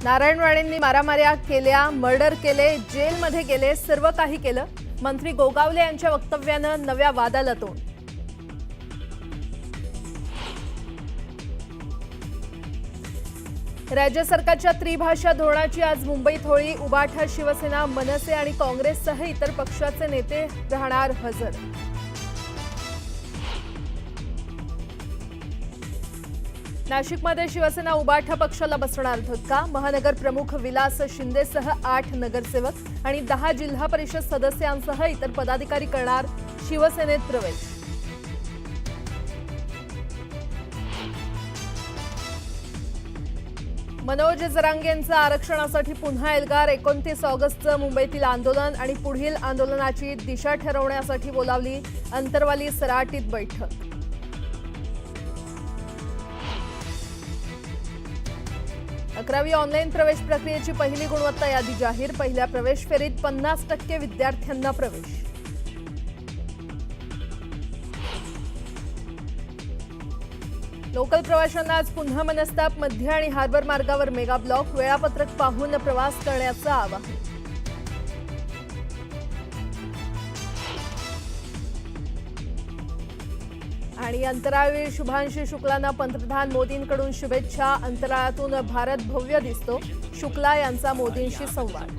नारायण राणेंनी मारामाऱ्या केल्या, मर्डर केले, जेलमध्ये गेले, सर्व काही केलं. मंत्री गोगावले यांच्या वक्तव्यानं नव्या वादाला तोंड. राज्य सरकारच्या त्रिभाषा धोरणाची आज मुंबईत होळी. उबाठा, शिवसेना, मनसे आणि काँग्रेससह इतर पक्षाचे नेते राहणार हजर. नाशिकमध्ये शिवसेना उबाठा पक्षाला बसणार धक्का. महानगर प्रमुख विलास शिंदेसह 8 नगरसेवक आणि 10 जिल्हा परिषद सदस्यांसह इतर पदाधिकारी करणार शिवसेनेत प्रवेश. मनोज जरांगेंचं आरक्षणासाठी पुन्हा एल्गार. 29 ऑगस्टचं मुंबईतील आंदोलन आणि पुढील आंदोलनाची दिशा ठरवण्यासाठी बोलावली अंतरवाली सराटीत बैठक. अकरावी ऑनलाईन प्रवेश प्रक्रियेची पहिली गुणवत्ता यादी जाहीर. पहिल्या प्रवेश फेरीत 50% विद्यार्थ्यांना प्रवेश. लोकल प्रवाशांना आज पुन्हा मनस्ताप. मध्य आणि हार्बर मार्गावर मेगा ब्लॉक. वेळापत्रक पाहून प्रवास करण्याचं आवाहन. आणि अंतराळवीर शुभांशी शुक्लांना पंतप्रधान मोदींकडून शुभेच्छा. अंतराळातून भारत भव्य दिसतो. शुक्ला यांचा मोदींशी संवाद.